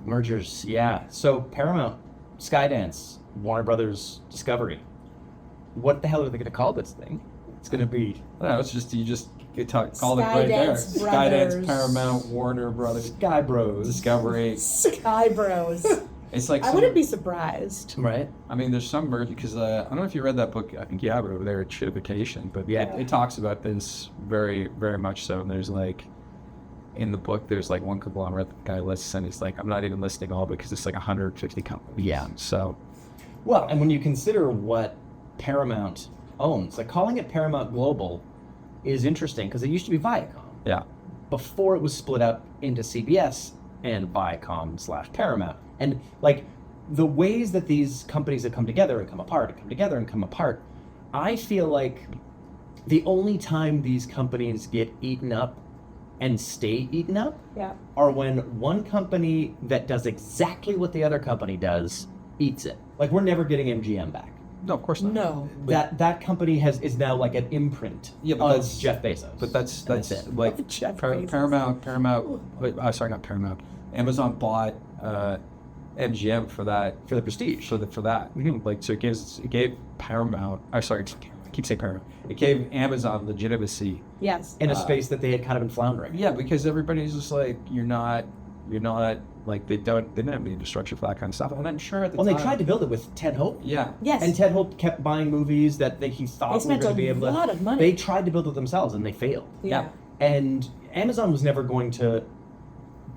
Mergers, yeah. So Paramount, Skydance, Warner Brothers, Discovery. What the hell are they going to call this thing? It's going to be... I don't know, it's just, call it right there. Skydance Skydance, Paramount, Warner Brothers, Sky Bros. Discovery. Sky Bros. It's like I wouldn't be surprised. Right? I mean, there's some merge because I don't know if you read that book. I think you have it over there at Shitification, but Yeah. it talks about this very, very much so. And there's like, in the book, there's like one conglomerate that the guy lists, and he's like, I'm not even listing all because it's like 150 companies. Yeah. So, Well, and when you consider what Paramount owns, like calling it Paramount Global is interesting because it used to be Viacom yeah. before it was split up into CBS and Viacom/Paramount. And like the ways that these companies have come together and come apart and come together and come apart, I feel like the only time these companies get eaten up and stay eaten up Yeah. are when one company that does exactly what the other company does eats it. Like we're never getting MGM back. No, of course not. No. That company is now like an imprint Yeah, but of that's- Jeff Bezos. But that's it. like Jeff Bezos. Paramount. Wait, sorry, not Paramount. Amazon bought MGM for that. For the prestige. For that. Like, so it gave Paramount. Sorry, I keep saying Paramount. It gave Amazon legitimacy. Yes. In a space that they had kind of been floundering. Yeah, because everybody's just like, you're not like they didn't have the infrastructure for that kind of stuff. And I'm sure at the Well, time. they tried to build it with Ted Hope. Yeah. Yes. And Ted Hope kept buying movies that he thought They were spent going to be a able to. lot of money. They tried to build it themselves and they failed. Yeah. And Amazon was never going to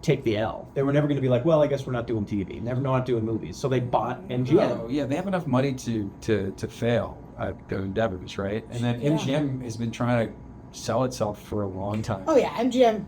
take the L. They were never going to be like, well, I guess we're not doing TV. Not doing movies. So they bought MGM. Oh, yeah, they have enough money to fail at their endeavors, right? And then MGM has been trying to sell itself for a long time. Oh yeah, MGM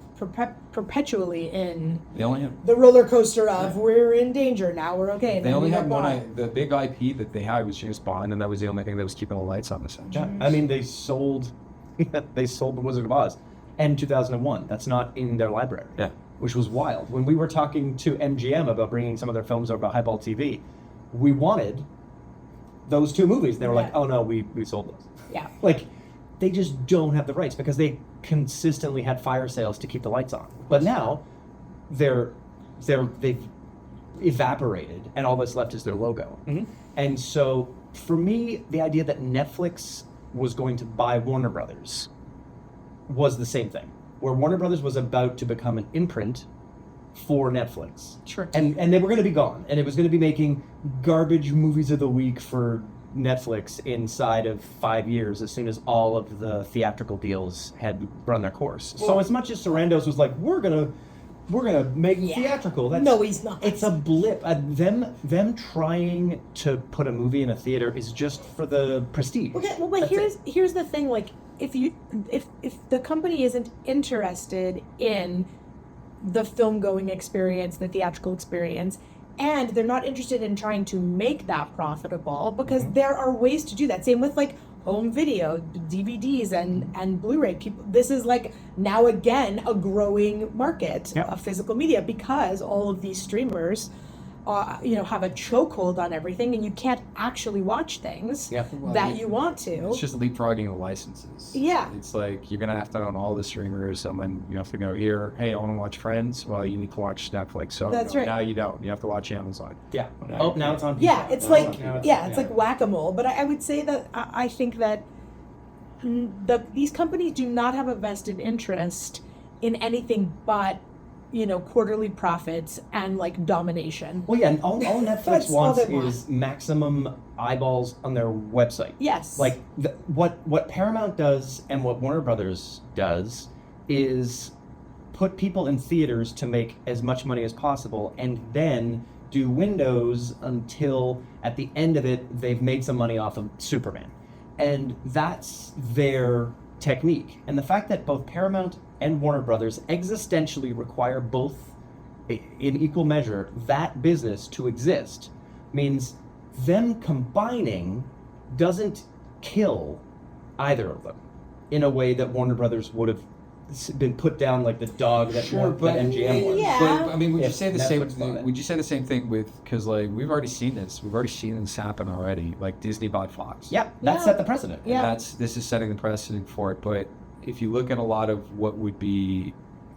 perpetually in They only have the roller coaster of we're in danger now, we're okay. they only have one. The big IP that they had was James Bond, and that was the only thing that was keeping the lights on. Essentially. Yeah. I mean, they sold The Wizard of Oz in 2001. That's not in their library. Yeah. Which was wild. When we were talking to MGM about bringing some of their films over to Highballtv, we wanted those two movies. They were like, oh no, we sold those. Yeah. Like, they just don't have the rights because they consistently had fire sales to keep the lights on. But now they've evaporated and all that's left is their logo. Mm-hmm. And so for me, the idea that Netflix was going to buy Warner Brothers was the same thing, where Warner Brothers was about to become an imprint for Netflix. Sure. And they were going to be gone, and it was going to be making garbage movies of the week for Netflix inside of 5 years as soon as all of the theatrical deals had run their course. So as much as Sarandos was like, we're gonna make theatrical. No, he's not. It's a blip. Them trying to put a movie in a theater is just for the prestige. Okay, well, but here's the thing. Like, if the company isn't interested in the film going experience, the theatrical experience, and they're not interested in trying to make that profitable, because there are ways to do that. Same with like home video, DVDs and Blu-ray. People, this is like now again a growing market of physical media, because all of these streamers have a chokehold on everything, and you can't actually watch things that you want to. It's just leapfrogging the licenses. Yeah. It's like you're gonna have to own all the streamers, and then you have to go here. Hey, I want to watch Friends. Well, you need to watch Netflix. So That's right. Now you don't. You have to watch Amazon. Yeah. Now it's on. Yeah, it's like Now it's like whack-a-mole. But I would say that I think that these companies do not have a vested interest in anything but quarterly profits and like domination. Well, yeah, and all Netflix That's all wants they want. is maximum eyeballs on their website. Yes. Like what Paramount does and what Warner Brothers does is put people in theaters to make as much money as possible, and then do windows until at the end of it they've made some money off of Superman, and that's their technique. And the fact that both Paramount and Warner Brothers existentially require both in equal measure that business to exist means them combining doesn't kill either of them in a way that Warner Brothers would have been put down like the dog that MGM was. Yeah. But I mean, would you If say the Netflix same? bought it. Would you say the same thing with, because like we've already seen this. We've already seen this happen already. Like Disney bought Fox. Yeah, that set the precedent. Yeah. And this is setting the precedent for it. But if you look at a lot of what would be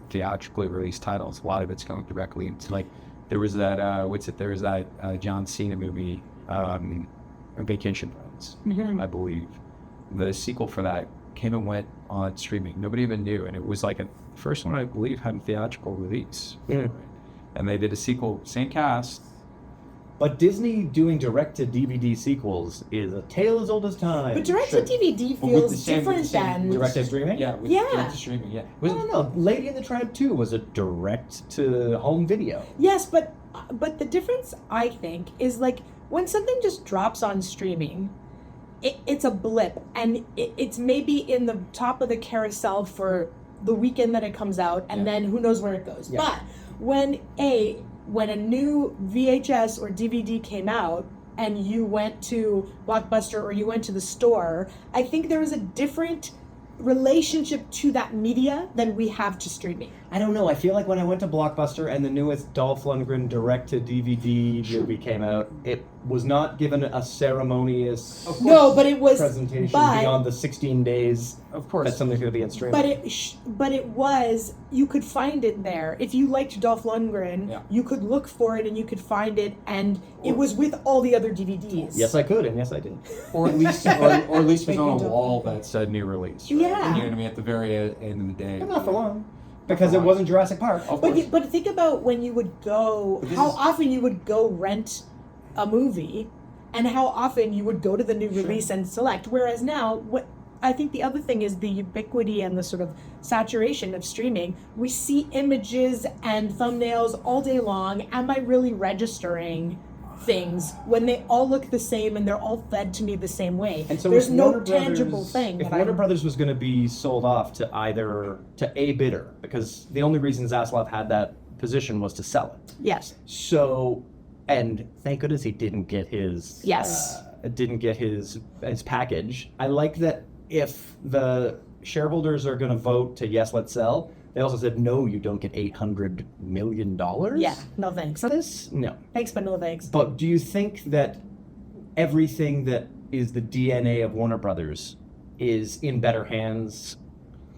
theatrically released titles, a lot of it's going directly into like There was that there was that John Cena movie, Vacation Friends, I believe. The sequel for that came and went on streaming. Nobody even knew, and it was like the first one I believe had a theatrical release. And they did a sequel, same cast. But Disney doing direct-to-DVD sequels is a tale as old as time. But direct-to-DVD feels different than... Direct-to-streaming? Yeah, with Yeah. direct-to-streaming, yeah. I don't know. Lady and the Tramp 2 was a direct-to-home video. Yes, but the difference, I think, is like when something just drops on streaming, it's a blip, and it's maybe in the top of the carousel for the weekend that it comes out, and then who knows where it goes. Yeah. But when a new VHS or DVD came out and you went to Blockbuster or you went to the store, I think there was a different relationship to that media than we have to streaming. I don't know. I feel like when I went to Blockbuster and the newest Dolph Lundgren direct-to-DVD movie came out, it was not given a ceremonious But it was presentation beyond the 16 days Of course. that something's going to be on streaming. But it was, you could find it there. If you liked Dolph Lundgren, you could look for it and you could find it, and it was with all the other DVDs. Yes, I could, and yes, I did. Or at least, or at least it was on a wall that said new release. Right? Yeah. You know what I mean? At the very end of the day. Not for long. Because it wasn't Jurassic Park. Of course. But think about when you would go, how often you would go rent a movie, and how often you would go to the new release and select. Whereas now, what I think the other thing is the ubiquity and the sort of saturation of streaming. We see images and thumbnails all day long. Am I really registering things when they all look the same and they're all fed to me the same way? And so there's if no Warner tangible Brothers- thing. If that Warner I'm- Brothers was going to be sold off to a bidder, because the only reason Zaslav had that position was to sell it. Yes. So, and thank goodness he didn't get his Yes. his package. I like that if the shareholders are going to vote to yes, let's sell. They also said no, you don't get $800 million. Yeah. No thanks. For this, no. Thanks, but no thanks. But do you think that everything that is the DNA of Warner Brothers is in better hands,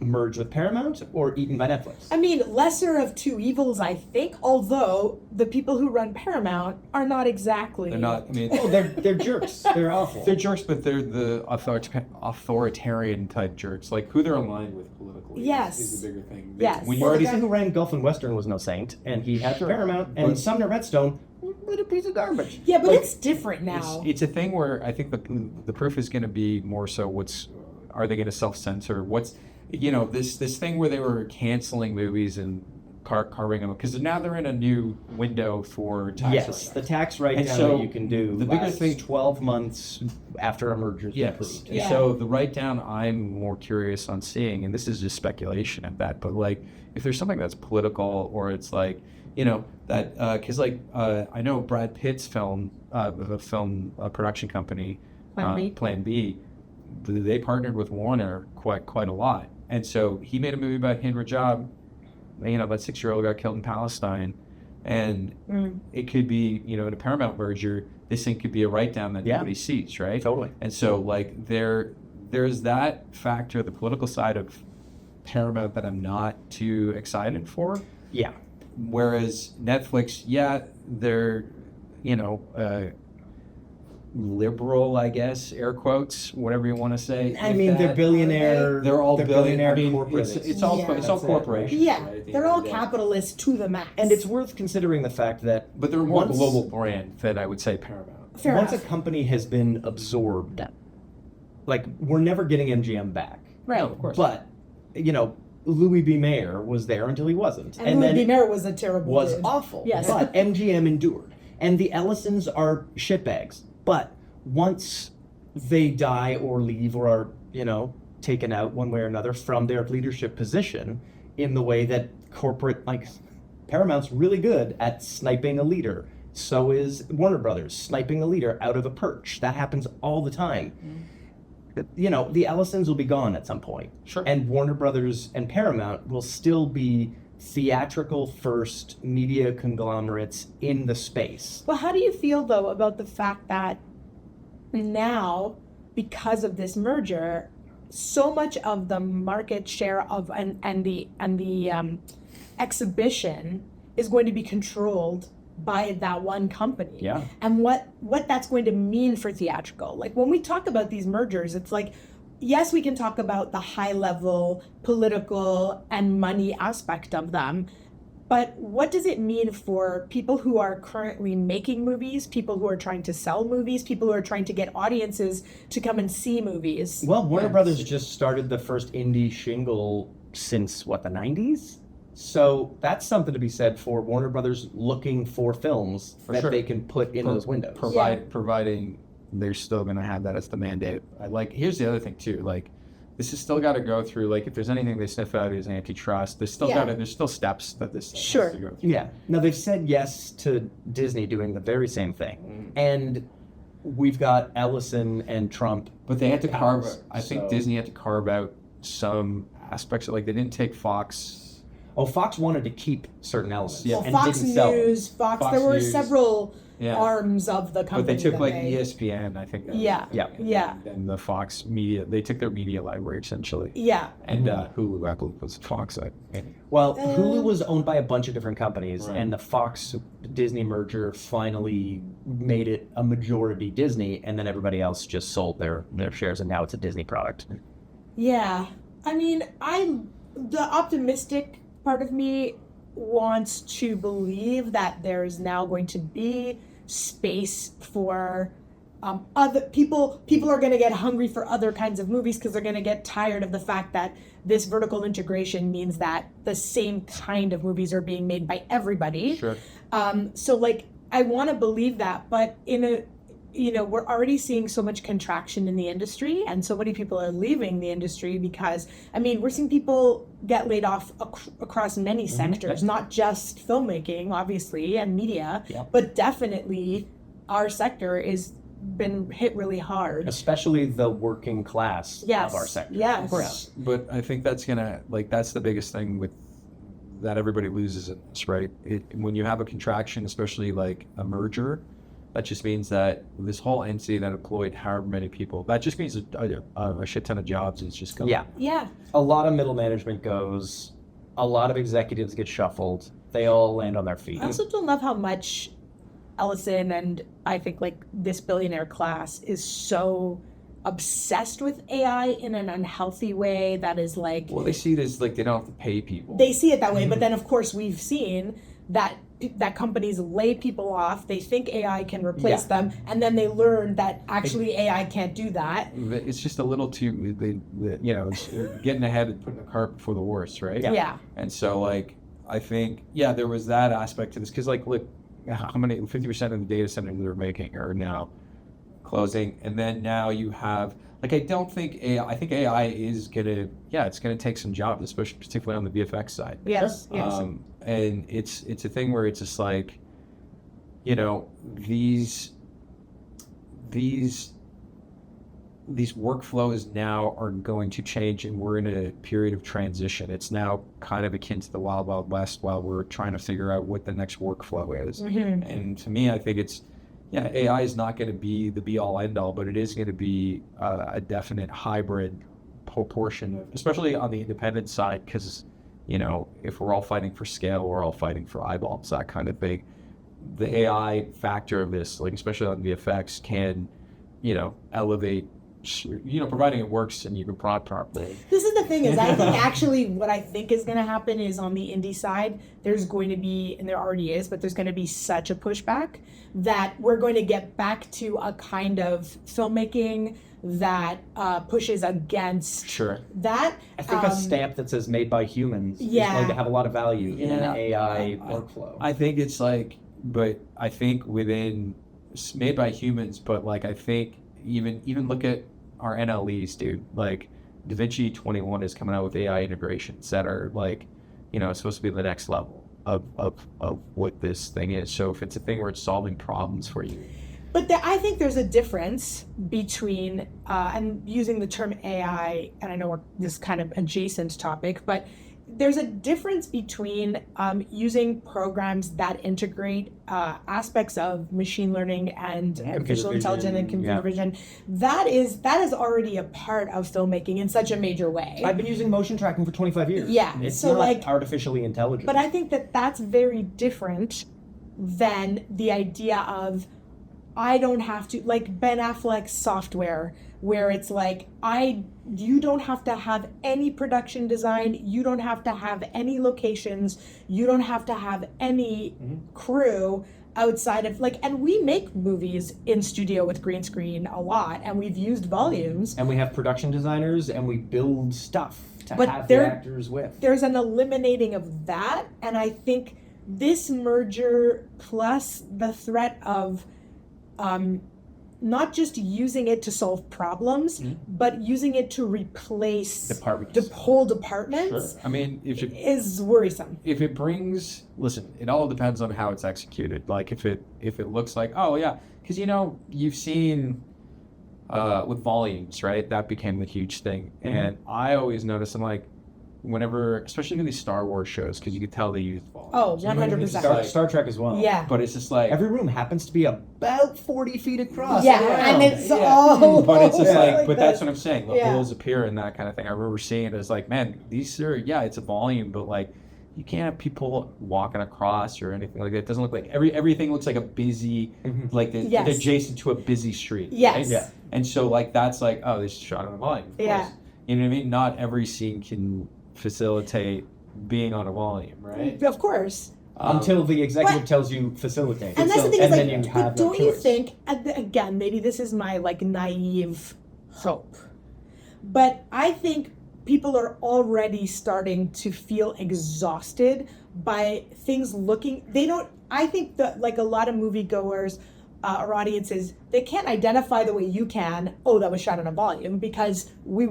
merged with Paramount, or eaten by Netflix? I mean, lesser of two evils, I think. Although the people who run Paramount are not exactly. They're not, I mean, Oh, they're jerks. They're awful. they're jerks, but they're the authoritarian type jerks. Like who they're aligned with politically Yes. is the bigger thing. Yes. When you Well, the already guy who ran Gulf and Western was no saint, and he had Paramount, and But- Sumner Redstone was a piece of garbage. Yeah, but Like, it's different now. It's a thing where I think the proof is going to be more so are they going to self-censor? What's, this thing where they were canceling movies and carving them, because now they're in a new window for tax Yes, write-off. the tax write-down And so that you can do. the bigger lasts thing- 12 months after a merger is Yes. complete. And Yeah. so the write-down I'm more curious on seeing, and this is just speculation at that, but like if there's something that's political or it's like, that, because I know Brad Pitt's film, the film production company, Plan B. Plan B, they partnered with Warner quite a lot. And so he made a movie about Hind Rajab, that 6-year-old got killed in Palestine. And it could be, in a Paramount merger, this thing could be a write-down that nobody sees, right? Totally. And so, there's that factor, the political side of Paramount that I'm not too excited for. Yeah. Whereas Netflix, they're, liberal, I guess, air quotes, whatever you want to say. I mean, they're billionaire. They're all billionaire I mean, corporate. it's all Yeah. it's all That's it, corporations. Yeah, right, at the they're end all of the day. capitalists to the max. And it's worth considering the fact that But they're a more once- global brand than I would say Paramount. fair once enough. a company has been absorbed, like we're never getting MGM back. Right. No, of course. But Louis B. Mayer was there until he wasn't, And Louis then B. Mayer was a terrible was dude. awful. Yes. But MGM endured, and the Ellisons are shitbags. But once they die or leave or are taken out one way or another from their leadership position, in the way that corporate Paramount's really good at sniping a leader. So is Warner Brothers sniping a leader out of a perch. That happens all the time. The Ellisons will be gone at some point. Sure. And Warner Brothers and Paramount will still be theatrical first media conglomerates in the space. Well, how do you feel though about the fact that now, because of this merger, so much of the market share of and the exhibition is going to be controlled by that one company. Yeah. And what that's going to mean for theatrical. Like when we talk about these mergers, it's like, yes, we can talk about the high level political and money aspect of them, but what does it mean for people who are currently making movies, people who are trying to sell movies, people who are trying to get audiences to come and see movies? Well, Warner Brothers just started the first indie shingle since, what, the 90s? So that's something to be said for Warner Brothers looking for films that sure. they can put in those windows. Providing they're still going to have that as the mandate. Here's the other thing too, like, this has still got to go through, like, if there's anything they sniff out is antitrust, there's still there's still steps that this has to go through. Yeah. Now, they've said yes to Disney doing the very same thing. And we've got Ellison and Trump. But they had to carve House, out, I think so- Disney had to carve out some aspects of, like, they didn't take Fox. Oh, Fox wanted to keep certain elements. Yeah. Well, and Fox didn't sell them. News, Fox, Fox there were News. several Yeah. arms of the company. But they took, that like, they- ESPN, I think. Yeah. Yeah. And the Fox media, they took their media library, essentially. Yeah. And Hulu, I believe, was Fox. Well, Hulu was owned by a bunch of different companies, and the Fox Disney merger finally made it a majority Disney, and then everybody else just sold their shares, and now it's a Disney product. Yeah. I mean, the optimistic part of me wants to believe that there is now going to be space for other people. People are going to get hungry for other kinds of movies because they're going to get tired of the fact that this vertical integration means that the same kind of movies are being made by everybody. Sure. So, like, I want to believe that, but we're already seeing so much contraction in the industry, and so many people are leaving the industry because, I mean, we're seeing people get laid off across many sectors, not just filmmaking, obviously, and media, but definitely our sector is been hit really hard. Especially the working class of our sector. Yes. But I think that's that's the biggest thing that everybody loses in this, right? When you have a contraction, especially like a merger, that just means that this whole entity that employed however many people, that just means a shit ton of jobs is just gone. Yeah. A lot of middle management goes, a lot of executives get shuffled, they all land on their feet. I also don't love how much Ellison and I think like this billionaire class is so obsessed with AI in an unhealthy way that is like... Well, they see it as like they don't have to pay people. They see it that way, but then of course we've seen that companies lay people off, they think AI can replace them, and then they learn that actually AI can't do that. It's just a little too, it's getting ahead and putting the cart before the horse, right? Yeah. And so, like, I think, there was that aspect to this, because, like, look, how many, 50% of the data centers they're making are now closing, and then now you have, like, I think AI is gonna, it's gonna take some jobs, especially particularly on the VFX side. Yes. And it's a thing where it's just like, these workflows now are going to change, and we're in a period of transition. It's now kind of akin to the Wild Wild West while we're trying to figure out what the next workflow is. Mm-hmm. And to me, I think it's, AI is not going to be the be-all, end-all, but it is going to be a definite hybrid proportion, especially on the independent side, because, if we're all fighting for scale, we're all fighting for eyeballs, that kind of thing. The AI factor of this, like especially on VFX, can, elevate, providing it works and you can prod properly. This is the thing is, I think actually what I think is going to happen is on the indie side, there's going to be, and there already is, but there's going to be such a pushback that we're going to get back to a kind of filmmaking that pushes against that. I think a stamp that says made by humans is going to have a lot of value in an AI workflow. I think it's like, but I think within made by humans, but like I think even look at our NLEs, dude. Like DaVinci 21 is coming out with AI integrations that are like, supposed to be the next level of what this thing is. So if it's a thing where it's solving problems for you. But I think there's a difference between, and using the term AI, and I know this is kind of adjacent topic, but there's a difference between using programs that integrate aspects of machine learning and artificial intelligence and computer vision. That is already a part of filmmaking in such a major way. I've been using motion tracking for 25 years. Yeah, It's so not like artificially intelligent. But I think that that's very different than the idea of I don't have to, like Ben Affleck's Software, where it's like you don't have to have any production design, you don't have to have any locations, you don't have to have any crew outside of like, and we make movies in studio with green screen a lot, and we've used volumes, and we have production designers, and we build stuff to But have there- the actors with. there's an eliminating of that. And I think this merger plus the threat of not just using it to solve problems, but using it to replace Departments. whole departments I mean, is worrisome. if it brings, listen, it all depends on how it's executed. Like if it looks like, oh yeah, because you've seen with volumes, right? That became the huge thing, and I always notice, I'm like, whenever, especially in these Star Wars shows, because you could tell they used volumes. Oh, You know what I mean? It's 100%. like- Star Trek as well. Yeah. But it's just like Every room happens to be about 40 feet across. Yeah, around. and it's Yeah. all But it's just like but that's what I'm saying. The Yeah. holes appear and that kind of thing. I remember seeing it as like, man, these are, yeah, it's a volume, but like, you can't have people walking across or anything like that. It doesn't look like everything looks like a busy, like Yes. adjacent to a busy street. Yes. Right? Yeah. And so like that's like, oh, this is shot on a volume. Of Yeah. course. You know what I mean? Not every scene can facilitate being on a volume, right? Of course. Until the executive But- tells you facilitate. And that's the thing, and is then like, you but have no don't you choice. think, again, maybe this is my like naive hope, but I think people are already starting to feel exhausted by things looking, I think that like a lot of moviegoers or audiences, they can't identify the way you can, oh, that was shot on a volume, because we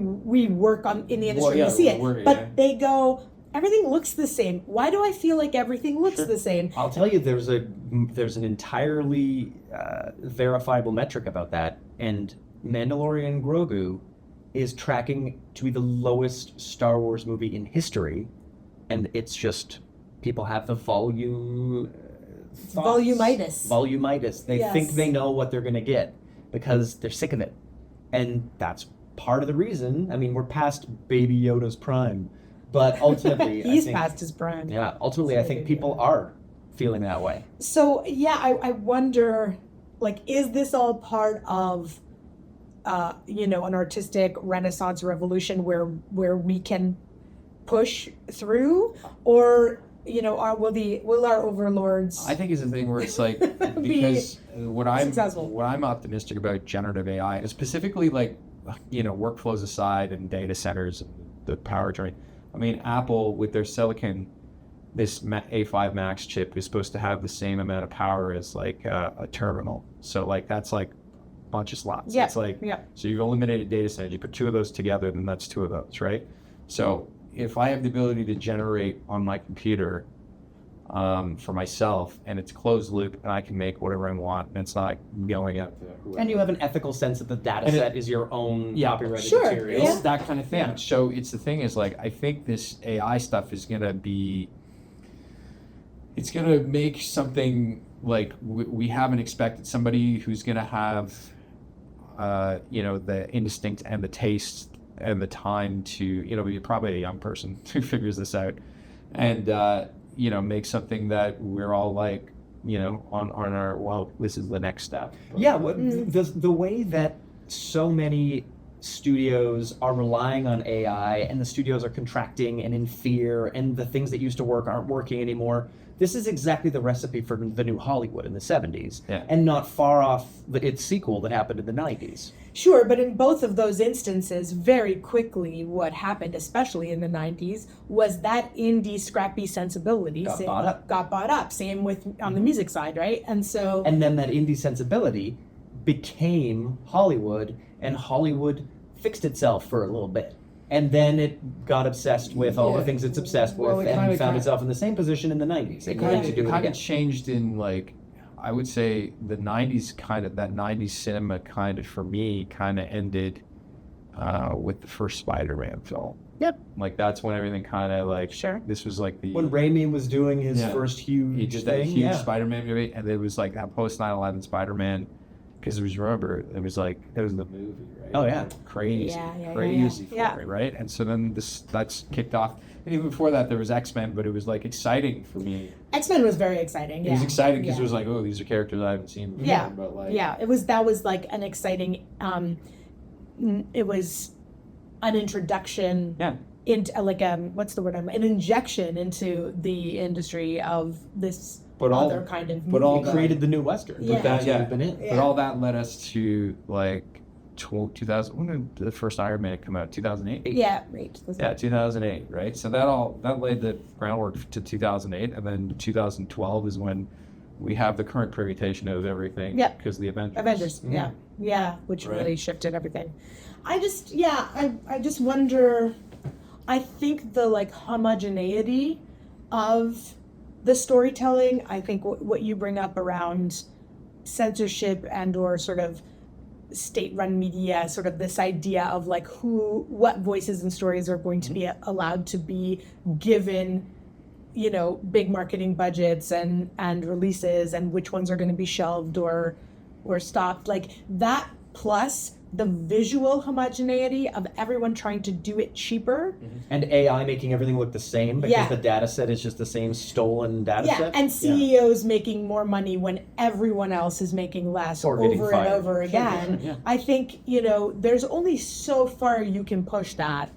work in the industry, we see it. But they go, everything looks the same. Why do I feel like everything looks the same? I'll tell you, there's an entirely verifiable metric about that, and Mandalorian Grogu is tracking to be the lowest Star Wars movie in history, and it's just people have the volume. Volumitis. Volumitis. They Yes. think they know what they're going to get because they're sick of it, and that's part of the reason. I mean, we're past Baby Yoda's prime, but ultimately, He's I think, past his prime. Yeah, ultimately, I think people are feeling that way. So yeah, I wonder, like, is this all part of, an artistic renaissance revolution where we can push through, or will our overlords? I think it's a thing where it's like, because what successful. I'm optimistic about generative AI, and specifically like, workflows aside and data centers and the power journey. I mean, Apple with their silicon, this A5 Max chip is supposed to have the same amount of power as like a terminal. So like that's like a bunch of slots. Yeah. It's like, Yeah. so you've eliminated data centers. You put two of those together, then that's two of those, right? So if I have the ability to generate on my computer for myself, and it's closed loop, and I can make whatever I want, and it's not going out to whoever. And you have an ethical sense that the data And set is your own copyrighted Sure, material. yeah. It's that kind of thing. Yeah. So it's the thing is like, I think this AI stuff is gonna be, it's gonna make something like we haven't expected. Somebody who's gonna have, the instinct and the taste and the time to, be probably a young person who figures this out, and make something that we're all like, on our, well, this is the next step. Yeah, the way that so many studios are relying on AI, and the studios are contracting and in fear, and the things that used to work aren't working anymore. This is exactly the recipe for the new Hollywood in the 70s, Yeah. and not far off its sequel that happened in the 90s. Sure, but in both of those instances, very quickly, what happened, especially in the 90s, was that indie scrappy sensibility Got bought up. got bought up. Same with on the music side, right? And so And then that indie sensibility became Hollywood, and Hollywood fixed itself for a little bit. And then it got obsessed with all the things it's obsessed with, Well, it and kinda found itself in the same position in the 90s. It It kind wanted to do it of again. changed in like, I would say the 90s that 90s cinema kind of, for me, kind of ended with the first Spider-Man film. Yep. Like that's when everything kind of like, Sure. this was like the, When Raimi was doing his Yeah. first he huge did that thing, huge yeah. Spider-Man movie, and it was like that post 9/11 Spider-Man, because it was, remember, it was like, it was the movie, right? Oh, yeah. Crazy, Yeah. crazy Yeah. for it, right? And so then that's kicked off. And even before that, there was X-Men, but it was like exciting for me. X-Men was very exciting. It was exciting because Yeah. it was like, oh, these are characters I haven't seen before. Yeah. But like, That was like an exciting, it was an introduction yeah. into like what's the word, an injection into the industry of this But all- other kind of movie. but all It created the new Western. Yeah. That's what Yeah. we've been in. Yeah. But all that led us to like 2000. When did the first Iron Man come out? 2008. Yeah, right. Yeah, 2008, right? So that laid the groundwork to 2008, and then 2012 is when we have the current permutation of everything. Yep. Because the Avengers. Avengers, Yeah. yeah, which Right. really shifted everything. I just wonder. I think the like homogeneity of the storytelling. I think what you bring up around censorship and or sort of state-run media, sort of this idea of like what voices and stories are going to be allowed to be given, big marketing budgets and releases, and which ones are going to be shelved or stopped, like that, plus the visual homogeneity of everyone trying to do it cheaper. And AI making everything look the same because Yeah. the data set is just the same stolen data Yeah, set. and CEOs making more money when everyone else is making less Or getting over and fired. over again. Yeah. I think, there's only so far you can push that.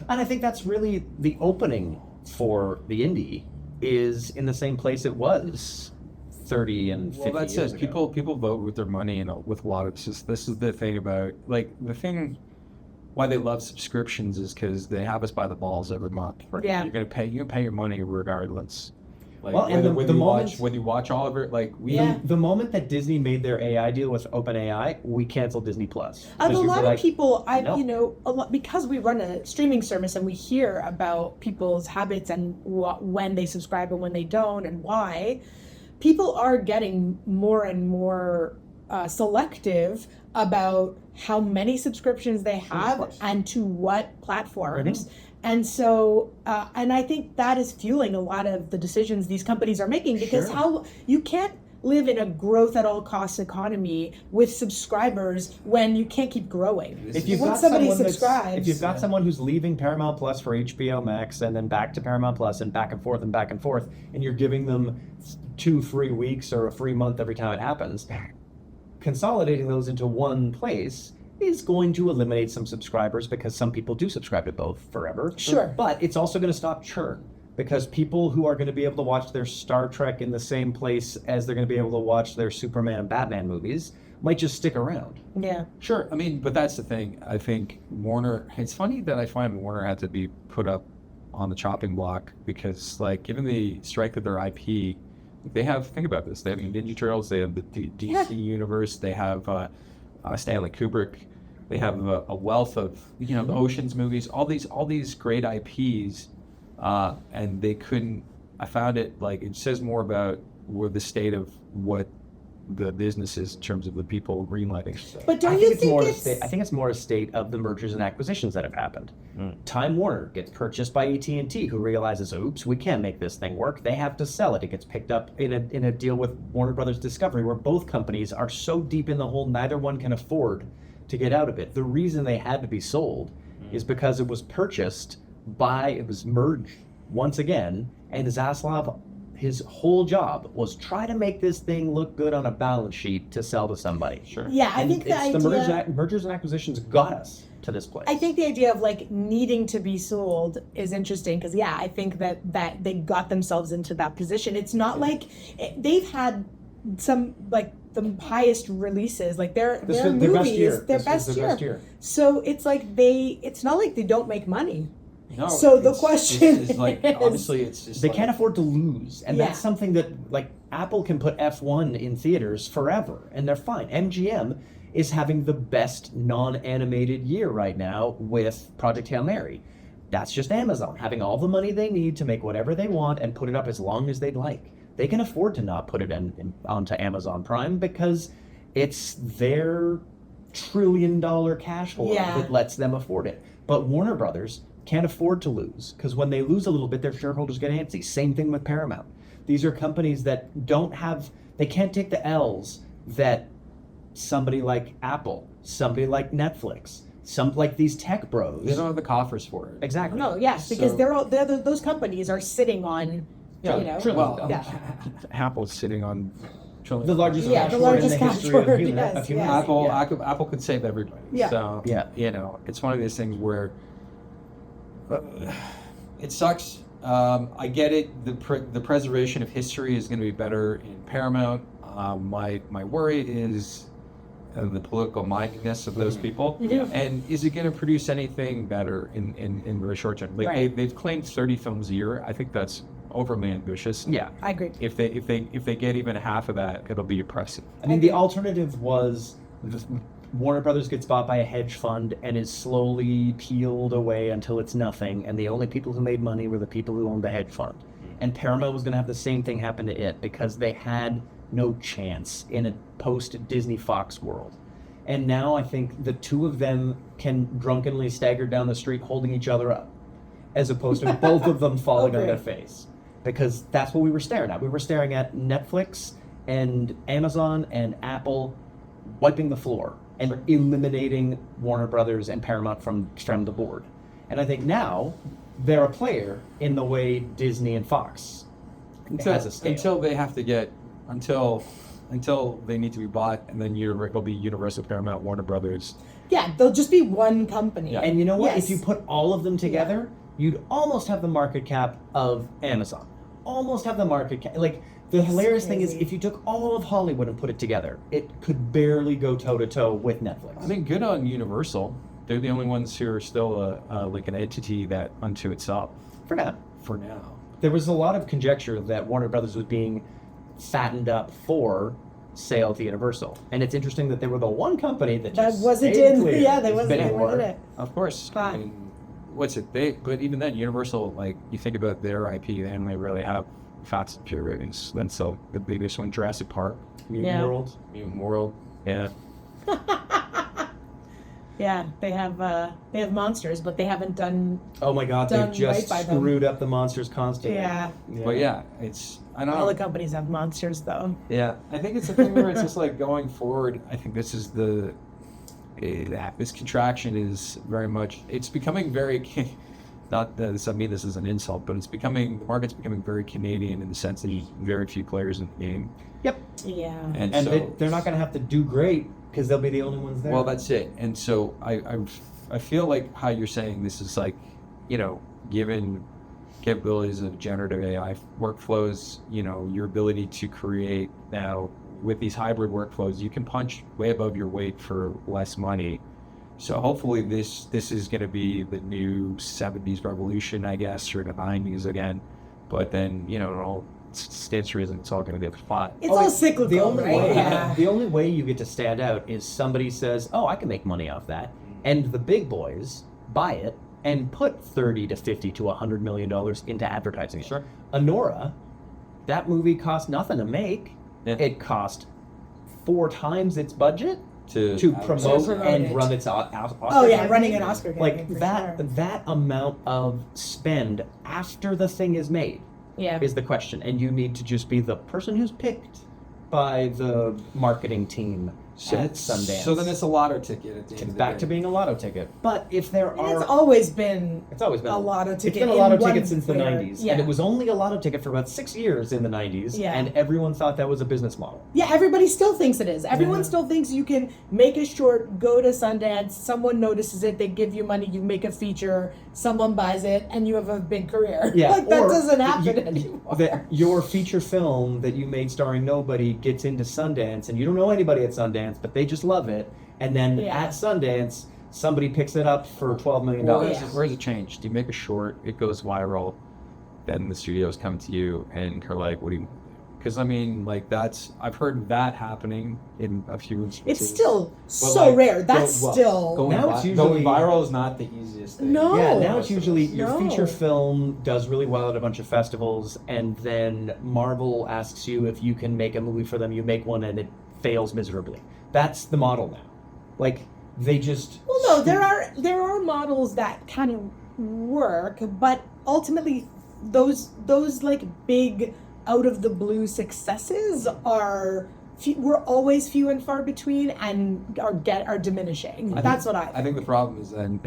And I think that's really the opening for the indie, is in the same place it was 30 and 50 Well, that's years it. ago. People vote with their money, and with a lot of this is the thing about, like, the thing why they love subscriptions is because they have us by the balls every month. Right? Yeah. You're gonna pay your money regardless. Like, Well, and when you watch all of it, like The moment that Disney made their AI deal with OpenAI, we canceled Disney Plus. And a Because we lot were of people, no. a lot, because we run a streaming service and we hear about people's habits and when they subscribe and when they don't and why, people are getting more and more selective about how many subscriptions they have course. and to what platforms. And so, and I think that is fueling a lot of the decisions these companies are making, because Sure. how you can't live in a growth at all costs economy with subscribers when you can't keep growing. If you've Once got somebody someone that's- subscribes- if you've got someone who's leaving Paramount Plus for HBO Max and then back to Paramount Plus and back and forth, and you're giving them 2 free weeks or a free month every time it happens, consolidating those into one place is going to eliminate some subscribers, because some people do subscribe to both forever. Sure. But it's also going to stop churn, because people who are going to be able to watch their Star Trek in the same place as they're going to be able to watch their Superman and Batman movies might just stick around. Yeah. Sure. I mean, but that's the thing. I think Warner, it's funny that I find Warner had to be put up on the chopping block, because, like, given the strength of their IP, they have, think about this, they have Ninja Turtles, they have the DC universe, they have Stanley Kubrick, they have a wealth of, the Ocean's movies, all these great IPs, and they couldn't, I found it, like, it says more about where the state of what the business is in terms of the people greenlighting stuff. But don't I you think think I think it's more a state of the mergers and acquisitions that have happened. Time Warner gets purchased by AT&T, who realizes, oops, we can't make this thing work. They have to sell it. It gets picked up in a deal with Warner Brothers Discovery, where both companies are so deep in the hole, neither one can afford to get out of it. The reason they had to be sold is because it was merged once again, and Zaslav, his whole job was try to make this thing look good on a balance sheet to sell to somebody. Sure. Yeah, I And think the it's idea. mergers and acquisitions got us to this place. I think the idea of like needing to be sold is interesting, because I think that they got themselves into that position. It's not like they've had some like the highest releases, like their movies, their best year. So it's like it's not like they don't make money. No, So the question it's like, is- honestly, it's just They like, can't afford to lose, and Yeah. that's something that, like, Apple can put F1 in theaters forever, and they're fine. MGM is having the best non-animated year right now with Project Hail Mary. That's just Amazon having all the money they need to make whatever they want and put it up as long as they'd like. They can afford to not put it onto Amazon Prime, because it's their trillion-dollar cash hoard that lets them afford it. But Warner Brothers can't afford to lose, because when they lose a little bit, their shareholders get antsy. Same thing with Paramount. These are companies that they can't take the L's that somebody like Apple, somebody like Netflix, some like these tech bros. They don't have the coffers for it. Exactly. No, yes, because So- those companies are sitting on, Yeah, you know, well, yeah. Apple's sitting on trillions. The largest Yeah, cash the hoard in largest the cash history of hoard, human, yes, of humanity. yes. Apple, Yeah. Apple could save everybody. Yeah. So, Yeah. you know, it's one of these things where it sucks. I get it. The preservation of history is going to be better in Paramount. My worry is the political mindedness of those people. Yeah. And is it going to produce anything better in the short term? Like Right. they've claimed 30 films a year. I think that's overly ambitious. Yeah. I agree. If they get even half of that, it'll be impressive. I mean, the alternative was Warner Brothers gets bought by a hedge fund and is slowly peeled away until it's nothing, and the only people who made money were the people who owned the hedge fund. And Paramount was going to have the same thing happen to it because they had no chance in a post-Disney Fox world. And now I think the two of them can drunkenly stagger down the street holding each other up, as opposed to both of them falling on Okay. their face. Because that's what we were staring at. We were staring at Netflix and Amazon and Apple wiping the floor and eliminating Warner Brothers and Paramount from the board. And I think now they're a player in the way Disney and Fox has a scale. Until they have to get until they need to be bought, and then it'll be Universal, Paramount, Warner Brothers. Yeah, they'll just be one company. Yeah. And you know what? Yes. If you put all of them together, you'd almost have the market cap of Amazon. Almost have the market cap. Like, the hilarious thing is, crazy. if you took all of Hollywood and put it together, it could barely go toe-to-toe with Netflix. I mean, good on Universal. They're the only ones who are still like an entity that unto itself For now. for now. There was a lot of conjecture that Warner Brothers was being fattened up for sale to Universal. And it's interesting that they were the one company that That just wasn't stayed in. clear. Yeah, they It's wasn't been in war. with it. Of course. I Fine. mean, what's it? But even then, Universal, like, you think about their IP, they only really have Fast and Furious. Then so the biggest one, Jurassic Park, Mutant Yeah. World. Mutant World. Yeah. Yeah, they have monsters, but they haven't done. Oh my God, Done they've just right by them. screwed up the monsters constantly. Yeah, But yeah, I don't all know. the companies have monsters though. Yeah, I think it's a thing where it's just like going forward. I think this is this contraction is very much. It's becoming very. Not that this, I mean this is an insult, but the market's becoming very Canadian in the sense that there's very few players in the game, Yep. Yeah. and And so they're not going to have to do great because they'll be the only ones there. well, that's it. And so I feel like how you're saying this is like, you know, given capabilities of generative AI workflows, you know, your ability to create now with these hybrid workflows, you can punch way above your weight for less money. So hopefully this is going to be the new 70s revolution, I guess, or the 90s again. But then, you know, it all stands to reason it's all going to get fought. It's all cyclical, the only right? way, Yeah. the only way you get to stand out is somebody says, "Oh, I can make money off that," and the big boys buy it and put $30 to $50 to $100 million into advertising. Sure. Honora, that movie cost nothing to make. Yeah. It cost 4 times its budget To promote promote and it. run its Oscar. Oh yeah, campaign. running an Oscar campaign Like for that. sure. That amount of spend after the thing is made Yeah. is the question, and you need to just be the person who's picked by the marketing team at Sundance. So then it's a lotto ticket at the end of the back day. to being a lotto ticket. But if there And are, it's always been it's always been a lotto ticket. It's been a in lotto one ticket since the player. 90s, Yeah. and it was only a lotto ticket for about 6 years in the 90s, Yeah. and everyone thought that was a business model. Yeah, everybody still thinks it is. Everyone Yeah. still thinks you can make a short, go to Sundance, someone notices it, they give you money, you make a feature, someone buys it, and you have a big career. Yeah, Like that or doesn't happen you- anymore. That your feature film that you made starring nobody gets into Sundance, and you don't know anybody at Sundance, but they just love it, and then Yeah. at Sundance, somebody picks it up for $12 million. Where's it changed? You make a short, it goes viral, then the studios come to you and are like, what do you? Because I mean, like I've heard that happening in a few instances. It's still But, so like, rare. That's well, still going, Now it's going usually- viral is not the easiest thing. No. Yeah, now it's usually your No. feature film does really well at a bunch of festivals, and then Marvel asks you if you can make a movie for them. You make one, and it fails miserably. That's the model now. Like they just. Well, no, there are models that kind of work, but ultimately, those like big out of the blue successes are we're always few and far between and are diminishing. That's what I think. I think the problem is then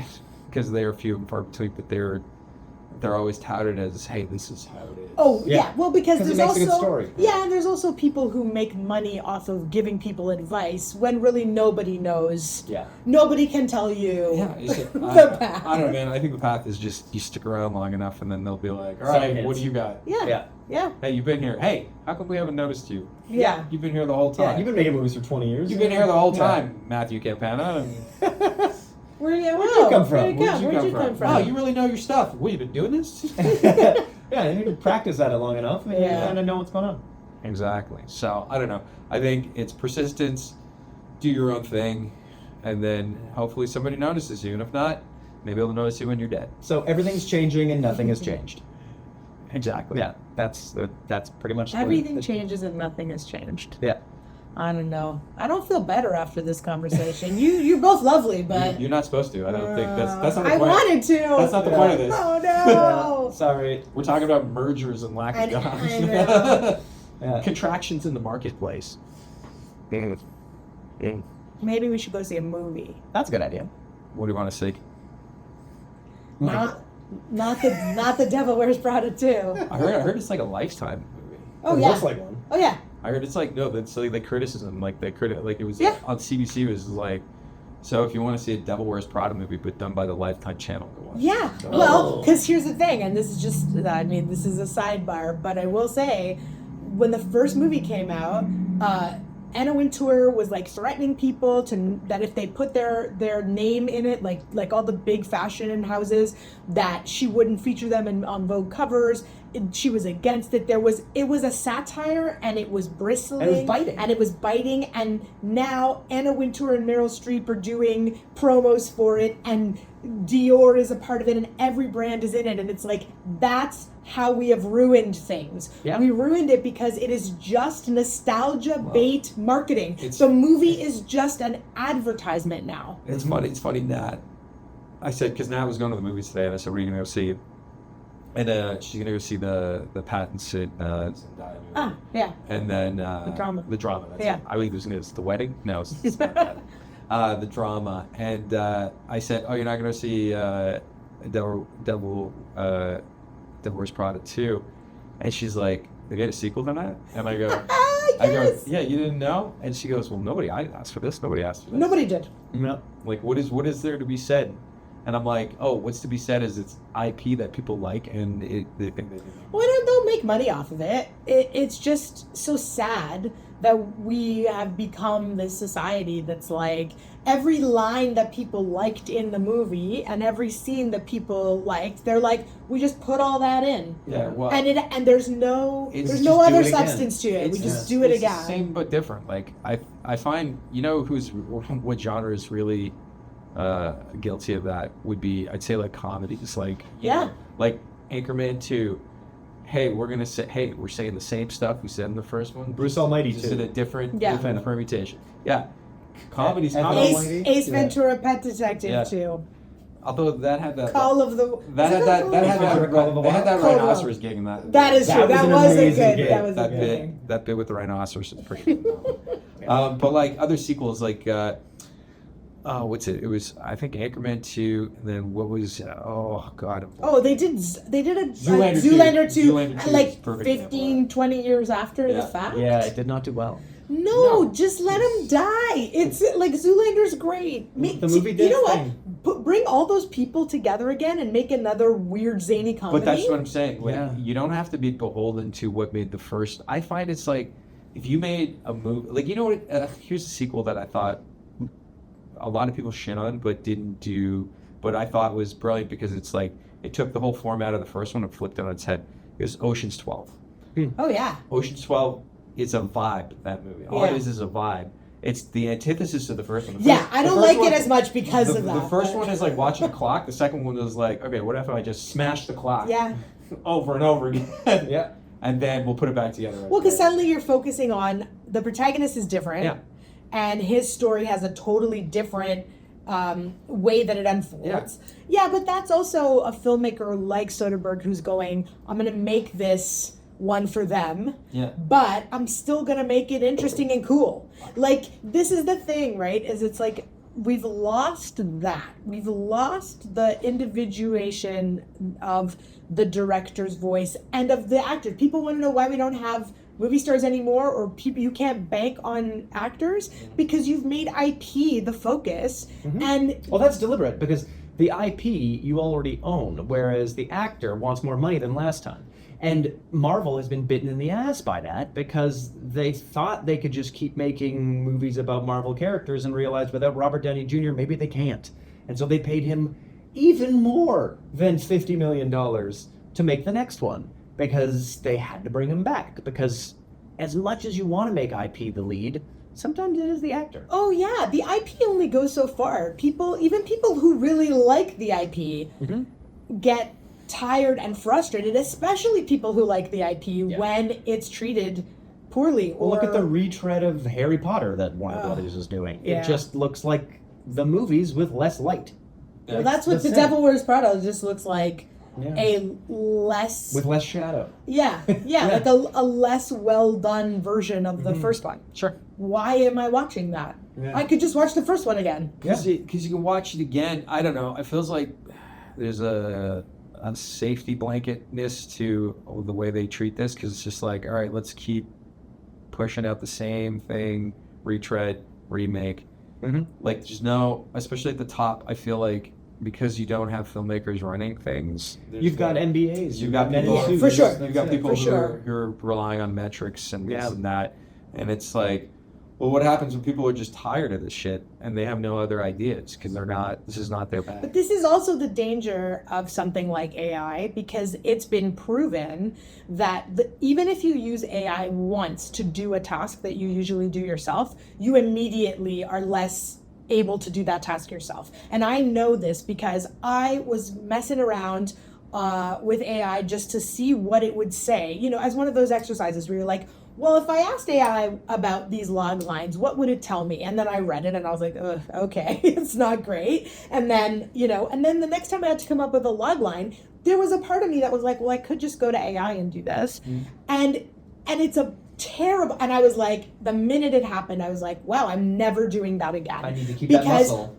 because they are few and far between, but they're always touted as, hey, this is how it is. Oh yeah, well because it there's makes also a good story. yeah, and there's also people who make money off of giving people advice when really nobody knows. Yeah. Nobody can tell you Yeah, the path. I don't know, man. I think the path is just you stick around long enough, and then they'll be like, all Some right, hits. what do you got? Yeah. Hey, you've been here. Hey, how come we haven't noticed you? Yeah. You've been here the whole time. Yeah, you've been making movies for 20 years. You've been here the whole time, Matthew Campana. Where'd you come from? Where'd you come from? Oh, you really know your stuff. What, you been doing this? Yeah, you need to practice at it long enough, and you Yeah. kind of know what's going on. Exactly. So, I don't know. I think it's persistence, do your own thing, and then hopefully somebody notices you. And if not, maybe they'll notice you when you're dead. So everything's changing and nothing has changed. Exactly. Yeah, that's pretty much Everything changes and nothing has changed. Yeah. I don't know. I don't feel better after this conversation. You're both lovely, but You're not supposed to. I don't think that's not the I point. wanted to. That's not the point of this. Oh no. Sorry. We're talking about mergers and lack of jobs. I know. Yeah. Contractions in the marketplace. Maybe we should go see a movie. That's a good idea. What do you want to see? Not the Devil Wears Prada 2. I heard it's like a Lifetime movie. Oh It yeah. looks like one. Oh yeah. I heard it's like, no, that's like the criticism, like it was Yeah. on CBC was like, so if you want to see a Devil Wears Prada movie but done by the Lifetime channel, go watch it. Yeah. So- Well, because here's the thing, and this is just, I mean, this is a sidebar, but I will say, when the first movie came out, Anna Wintour was like threatening people that if they put their name in it, like all the big fashion houses, that she wouldn't feature them on Vogue covers. She was against it. It was a satire, and it was bristling, And it was biting. And now Anna Wintour and Meryl Streep are doing promos for it, and Dior is a part of it, and every brand is in it, and it's like, that's how we have ruined things. Yeah. We ruined it because it is just nostalgia bait marketing. It's- The movie is just an advertisement now. It's funny. It's funny that I said, because now I was going to the movies today, and I said, "What are you going to go see?" And she's going to go see the Pattinson Zendaya movie. Ah, yeah. And then drama. The drama. That's Yeah. it. I believe it's the wedding. No, it's not that. The drama. And I said, "Oh, you're not going to see Devil Wears Prada 2?" And she's like, "They get a sequel to that?" And I go, Yes. "Yeah, you didn't know?" And she goes, "Well, nobody asked for this. Nobody asked for this. Nobody did. No. Like, what is there to be said?" And I'm like, "Oh, what's to be said is it's IP that people like, and they think they do." Well, they'll make money off of it. It's just so sad that we have become this society that's like, every line that people liked in the movie and every scene that people liked, they're like, we just put all that in. Yeah, well, And there's no It's there's just no do other it again. substance to it. We It's- just do it it's again. the same but different. Like I find, what genre is really guilty of that would be, I'd say, like comedies, like Yeah. like Anchorman 2. Hey, we're saying the same stuff we said in the first one. Bruce Almighty Just in a too. different Yeah. permutation. Yeah, comedies. F- comedies. Almighty? Ace Yeah. Ventura, Pet Detective Yeah. 2. Although that had that. Call of the That had that. That had Call of the that. They had that Wild. rhinoceros gig in that. That is That true. was That an was a amazing good. gig. That was a that good bit. thing. That bit with the rhinoceros is pretty. But like other sequels, like what's it? It was, I think, Anchorman 2. And then what was? Oh God. Oh, they did a Zoolander 2. Zoolander 2 Zoolander 2 is like perfect 15, 20 years after Yeah. the fact. Yeah, it did not do well. No, No. just let him die. It's like Zoolander's great. The movie did You know its what? thing. Bring all those people together again and make another weird zany comedy. But that's what I'm saying. Like, Yeah. you don't have to be beholden to what made the first. I find it's like, if you made a movie, like, you know what? Here's a sequel that I thought a lot of people shit on, but didn't do. But I thought was brilliant because it's like it took the whole format of the first one and flipped it on its head. It was Ocean's 12. Oh yeah. Ocean's 12 is a vibe. That movie, all Yeah. it is a vibe. It's the antithesis of the first one. The Yeah, first- I the don't first like one- it as much because the, of that. The first but- one is like watching the clock. The second one is like, okay, what if I just smash the clock? Yeah. Over and over again. Yeah. And then we'll put it back together. Well, because suddenly you're focusing on the protagonist is different. Yeah. And his story has a totally different way that it unfolds. Yeah, but that's also a filmmaker like Soderbergh who's going, I'm going to make this one for them. Yeah. But I'm still gonna make it interesting and cool. Like, this is the thing, right? Is it's like we've lost that. We've lost the individuation of the director's voice and of the actor. People want to know why we don't have movie stars anymore, or people, you can't bank on actors because you've made IP the focus. And Well, that's deliberate because the IP you already own, whereas the actor wants more money than last time. And Marvel has been bitten in the ass by that because they thought they could just keep making movies about Marvel characters and realized without Robert Downey Jr., maybe they can't. And so they paid him even more than $50 million to make the next one because they had to bring him back. Because as much as you want to make IP the lead, sometimes it is the actor. oh yeah, the IP only goes so far. Even people who really like the IP get tired and frustrated, especially people who like the IP when it's treated poorly. Well, look at the retread of Harry Potter that Warner Brothers is doing. Yeah. It just looks like the movies with less light. Well, that's what the The same. Devil Wears Prada just looks like. Yeah. A less With less shadow. like a less well done version of the first one. Sure. Why am I watching that? Yeah. I could just watch the first one again. Because you can watch it again. I don't know. It feels like there's a safety blanketness to the way they treat this, because it's just like, all right, let's keep pushing out the same thing, retread, remake. Like, just no, especially at the top, I feel like because you don't have filmmakers running things, You've got MBAs. you've got men in people, Yeah, suits. for sure. You've got people For who, sure. who are relying on metrics and this Yeah. and that, and it's like, well, what happens when people are just tired of this shit and they have no other ideas because this is not their But bag. this is also the danger of something like AI, because it's been proven that even if you use AI once to do a task that you usually do yourself, you immediately are less able to do that task yourself. And I know this because I was messing around with AI just to see what it would say, as one of those exercises where you're like, well, if I asked AI about these log lines, what would it tell me? And then I read it and I was like, ugh, okay, it's not great. And then, and then the next time I had to come up with a log line, there was a part of me that was like, well, I could just go to AI and do this. And it's a terrible, and I was like, the minute it happened, I was like, wow, I'm never doing that again. I need to keep that because muscle.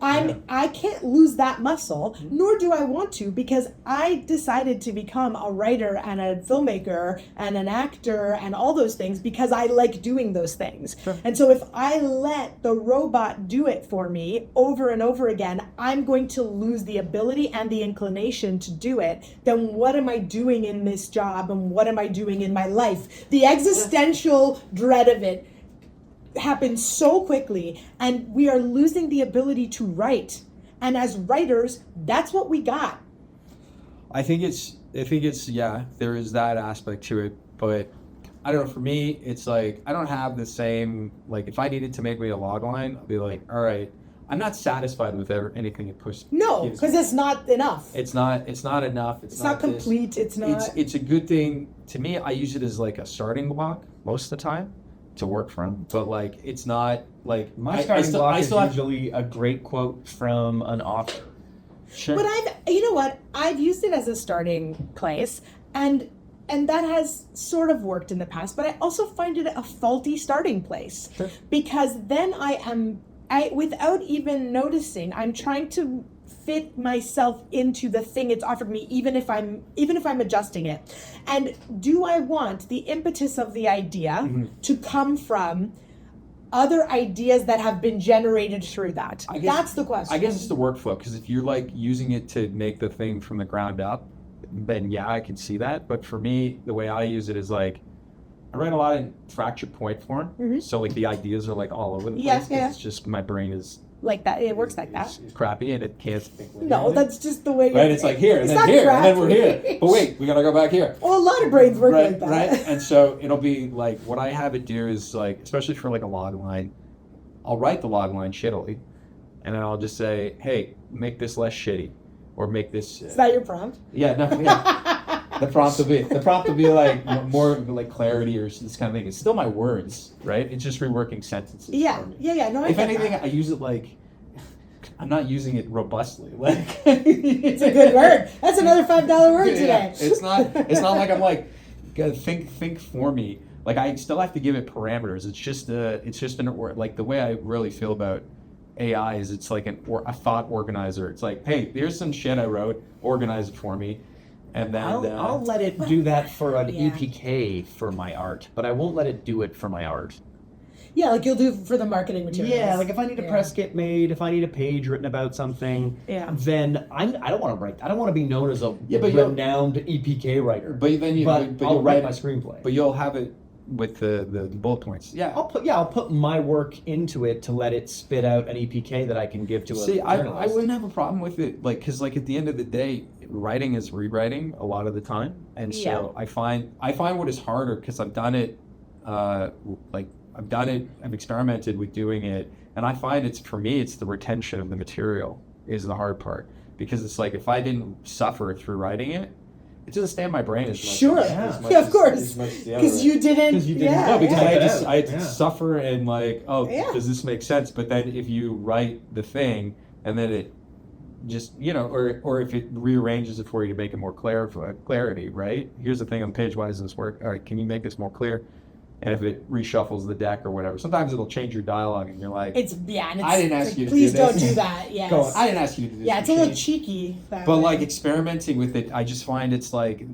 I can't lose that muscle, nor do I want to, because I decided to become a writer and a filmmaker and an actor and all those things because I like doing those things. And so if I let the robot do it for me over and over again, I'm going to lose the ability and the inclination to do it. Then what am I doing in this job, and what am I doing in my life? The existential dread of it happens so quickly, and we are losing the ability to write. And as writers, that's what we got. I think it's yeah, there is that aspect to it, but I don't know, for me, it's like, I don't have the same, like, if I needed to make me a log line, I'll be like, all right, I'm not satisfied with anything it pushes. No, because it's not enough. It's not enough. It's not this. complete. It's not. It's a good thing. To me, I use it as like a starting block most of the time to work from, but like, it's not like My starting block is have, usually a great quote from an author. sure. But you know what? I've used it as a starting place, and that has sort of worked in the past. But I also find it a faulty starting place, because then without even noticing, I'm trying to fit myself into the thing it's offered me, even if I'm adjusting it. And do I want the impetus of the idea to come from other ideas that have been generated through that? That's the question. I guess it's the workflow, because if you're like using it to make the thing from the ground up, then yeah, I can see that. But for me, the way I use it is like, I write a lot in fractured point form, so like the ideas are like all over the place. Yeah, yeah. It's just my brain is like that. It works like that. it's crappy and it can't think. No, that's just the way. Right, it's like here, and It's then not here, and then we're crappy. here. But wait, we gotta go back here. Well, a lot of brains work Right, like that. right. And so it'll be like, what I have it do is like, especially for like a log line, I'll write the log line shittily, and then I'll just say, hey, make this less shitty, or make this. Is that your prompt? Yeah, no, yeah. The prompt will be like more like clarity or this kind of thing. It's still my words, right? It's just reworking sentences. Yeah, for me. yeah. No, I If get anything, that. I use it like, I'm not using it robustly. Like, It's a good word. That's another $5 word today. It's not like I'm like think for me. Like I still have to give it parameters. It's just like the way I really feel about AI is it's like a thought organizer. It's like, hey, here's some shit I wrote, organize it for me, and then I'll let it do that for an Yeah. EPK for my art, but I won't let it do it for my art. Yeah, like you'll do it for the marketing materials. Yeah, like if I need a press kit made, if I need a page written about something, then I don't want to write. I don't want to be known as a renowned EPK writer. But then I'll you'll write my screenplay. But you'll have it with the bullet points. Yeah. I'll put my work into it to let it spit out an EPK that I can give to a See, journalist. I wouldn't have a problem with it, like, because like at the end of the day, writing is rewriting a lot of the time, and so I find what is harder because I've done it, I've experimented with doing it, and I find for me it's the retention of the material is the hard part, because it's like if I didn't suffer through writing it, it doesn't stay in my brain as much. Sure, of course, because you didn't. No, because I had to Yeah. suffer and like, does this make sense? But then if you write the thing and then it just, or if it rearranges it for you to make it more clarity, right? Here's the thing on the page, why does this work? All right, can you make this more clear? And if it reshuffles the deck or whatever, sometimes it'll change your dialogue and you're like, I didn't ask you to do please this. don't do that. Yes. I didn't ask you to do this. Yeah, it's a little cheeky. But like experimenting with it, I just find it's like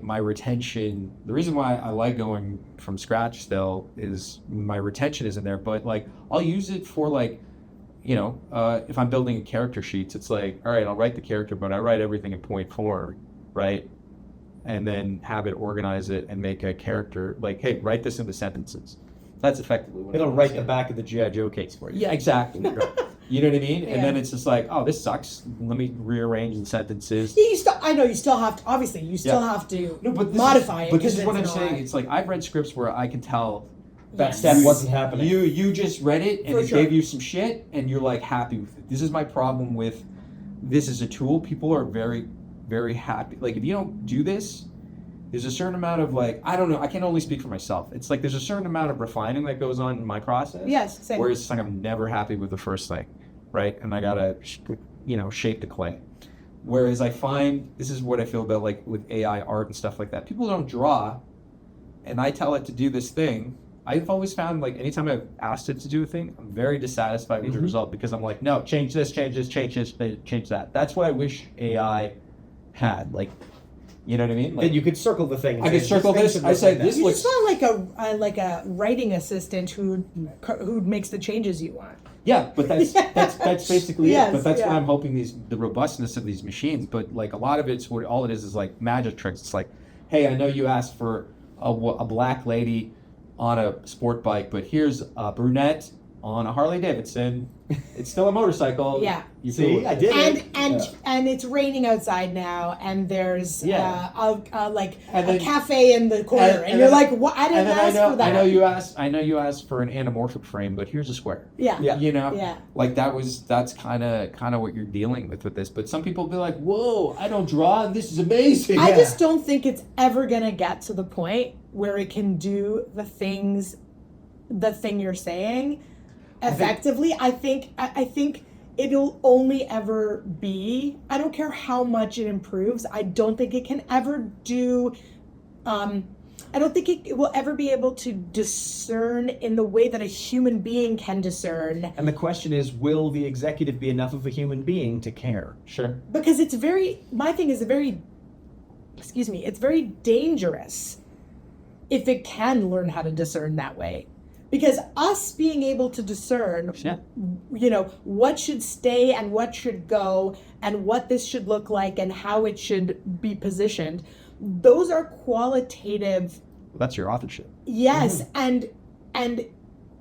my retention. The reason why I like going from scratch still is my retention isn't there. But like I'll use it for like, if I'm building character sheets, it's like, all right, I'll write the character, but I write everything in point form, right? And then have it organize it and make a character like, hey, write this into sentences. That's effectively what It'll write the back of the G.I. Joe case for you. Yeah, exactly. You know what I mean? Yeah. And then it's just like, oh, this sucks. Let me rearrange the sentences. Yeah, I know you still have to. Obviously, you still have to modify it. But this is what I'm it's saying. It's like I've read scripts where I can tell That step wasn't happening. You just read it and For it sure. gave you some shit and you're like happy with it. This is my problem with this as a tool. People are very, very happy. Like if you don't do this, there's a certain amount of like, I don't know, I can only speak for myself. It's like there's a certain amount of refining that goes on in my process. Yes, same. Where it's like I'm never happy with the first thing, right? And I gotta, shape the clay. Whereas I find, this is what I feel about like with AI art and stuff like that. People don't draw, and I tell it to do this thing. I've always found like anytime I've asked it to do a thing, I'm very dissatisfied with the result because I'm like, no, change this, change that. That's what I wish AI had. Like, you know what I mean? Like, Then you could circle the thing. and I say, could circle thing this. should I look say like this that. You looks. just want like a writing assistant who makes the changes you want. Yeah, but that's basically Yes, it. But that's yeah. what I'm hoping the robustness of these machines. But like a lot of it's what all it is like magic tricks. It's like, hey, I know you asked for a black lady on a sport bike, but here's a brunette on a Harley Davidson. It's still a motorcycle. Yeah. You See, feel I did it. And it's raining outside now, and there's Yeah. a cafe in the corner, and you're like, what? I didn't ask for that. I know you asked for an anamorphic frame, but here's a square. Yeah. Yeah. You know, Yeah. like that's kind of what you're dealing with this. But some people be like, "Whoa, I don't draw, and this is amazing." I just don't think it's ever gonna get to the point where it can do the thing you're saying effectively. I think it'll only ever be, I don't care how much it improves, I don't think it can ever do I don't think it will ever be able to discern in the way that a human being can discern, And the question is, will the executive be enough of a human being to care? Sure. because it's very very dangerous if it can learn how to discern that way. Because us being able to discern, what should stay and what should go and what this should look like and how it should be positioned, those are qualitative. That's your authorship. Yes, and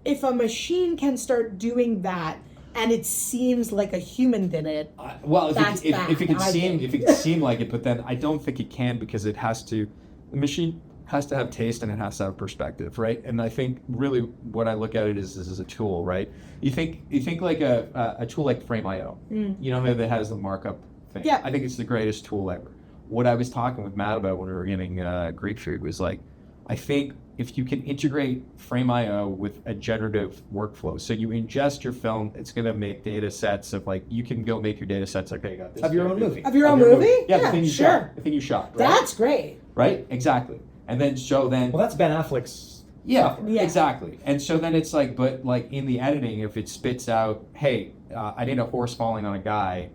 if a machine can start doing that and it seems like a human did it, Well, That's if it could bad, I seem think. if it could seem like it, but then I don't think it can because the machine has to have taste and it has to have perspective, right? And I think really what I look at it is as a tool, right? You think like a tool like Frame.io, you know, that has the markup thing. Yeah. I think it's the greatest tool ever. What I was talking with Matt about when we were getting Greek food was like, I think if you can integrate Frame.io with a generative workflow, so you ingest your film, it's going to make data sets of like, you can go make your data sets like, hey, I got this. Of your own movie. of your own movie? Yeah, the thing you sure. shot. The thing you shot, right? That's great. Right? Exactly. And then Well, that's Ben Affleck's. yeah, Yeah. exactly. And so then it's like, but like in the editing, if it spits out, hey, I need a horse falling on a guy,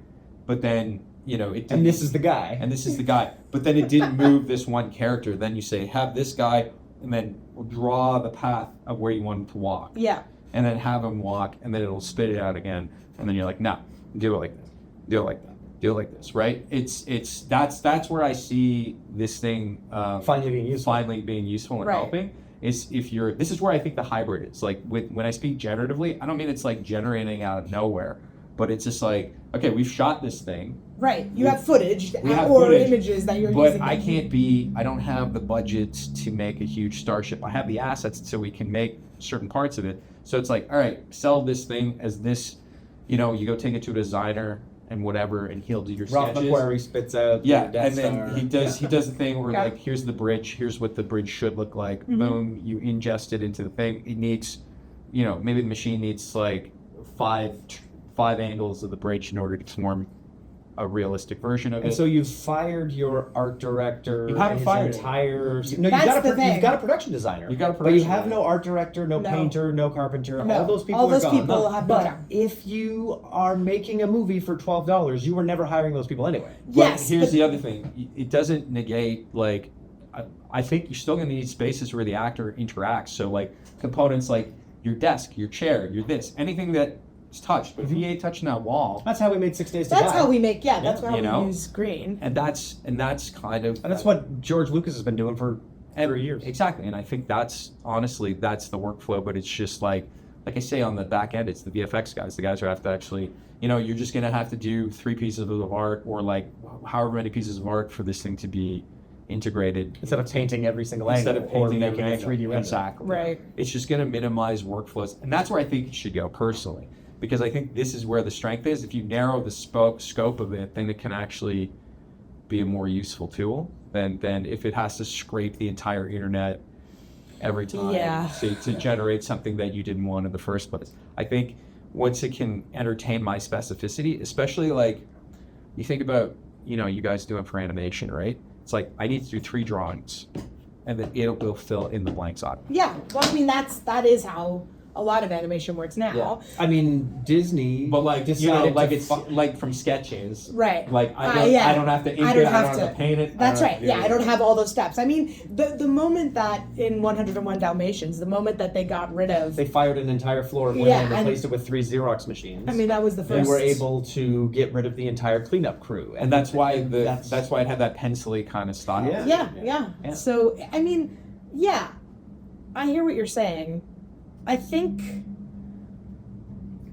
but then, it didn't, And this is the guy. and this is the guy, but then it didn't move this one character. Then you say, have this guy, and then draw the path of where you want him to walk, Yeah. and then have him walk, and then it'll spit it out again, and then you're like, no, do it like this, do it like that, do it like this, right? That's where I see this thing Finally being useful. finally being useful and Right. helping. Is this is where I think the hybrid is. Like when I speak generatively, I don't mean it's like generating out of nowhere, but it's just like, okay, we've shot this thing, Right. You have footage We have or footage, images that you're but using. I don't have the budgets to make a huge starship. I have the assets so we can make certain parts of it. So it's like, all right, sell this thing as this, you go take it to a designer and whatever, and he'll do your Ralph sketches. McQuarrie spits out. Yeah, the Death and then Star. he does the thing where Yeah. like, here's the bridge, here's what the bridge should look like. Mhm. Boom, you ingest it into the thing. It needs, maybe the machine needs like five angles of the bridge in order to form a realistic version of And it. so you've fired your art director. You haven't and his fired him. entire. That's you've got the thing. you've got a production designer. You've got a But you production have designer. no art director, no No. painter, no carpenter. No. All those people All are those gone. people have but gone. if you are making a movie for $12, you were never hiring those people anyway. Yes. But here's but- the other thing. It doesn't negate, like, I think you're still going to need spaces where the actor interacts. So, like, components like your desk, your chair, your this, anything that is touched. But if you ain't touching that wall, That's how we made 6 Days to That's Die. how we make. That's Yeah, how you we know? use green. and that's kind of. And that's what George Lucas has been doing for every years. Exactly. And I think that's the workflow, but it's just like I say on the back end, it's the VFX guys, the guys who have to actually, you're just going to have to do 3 pieces of art or like however many pieces of art for this thing to be integrated. Instead of painting every single Instead angle of painting or every making a angle. 3D render. Exactly. Right. It's just going to minimize workflows. And that's where I think it should go personally, because I think this is where the strength is. If you narrow the scope of it, then it can actually be a more useful tool than if it has to scrape the entire internet every time Yeah. to generate something that you didn't want in the first place. I think once it can entertain my specificity, especially like you think about, you guys doing for animation, right? It's like I need to do 3 drawings and then it will fill in the blanks on. Yeah. Well, I mean, that is how a lot of animation works now. Yeah. I mean, Disney. But like decided like to it's like from sketches. Right. Like Yeah. I don't have to ink I don't it, have I don't have to paint it. That's I don't right. have to Yeah, do I don't have all those steps. I mean, the moment that in 101 Dalmatians, the moment that they got rid of, They fired an entire floor of women Yeah, and and- replaced it with 3 Xerox machines. I mean, that was the they first. were able to get rid of the entire cleanup crew, And that's why that's that's why it had that pencil-y kind of style. Yeah. Yeah. Yeah. So I mean, yeah, I hear what you're saying. I think.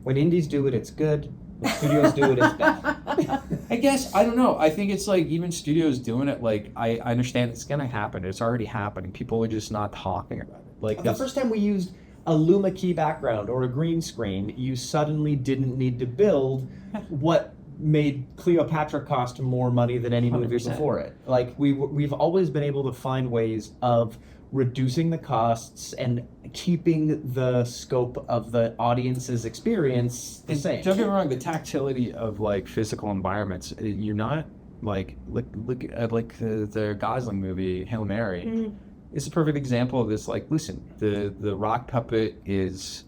when indies do it, it's good. When studios do it, it's bad. I guess I don't know. I think it's like even studios doing it. Like I understand it's gonna happen. It's already happening. People are just not talking about it. Like The first time we used a Luma key background or a green screen, you suddenly didn't need to build what made Cleopatra cost more money than any movie 100%. before it. Like we've always been able to find ways of reducing the costs and keeping the scope of the audience's experience the same. Don't get me wrong. The tactility of like physical environments. You're not like look at like the Gosling movie Hail Mary. Mhm. It's a perfect example of this. Like, listen, the rock puppet he's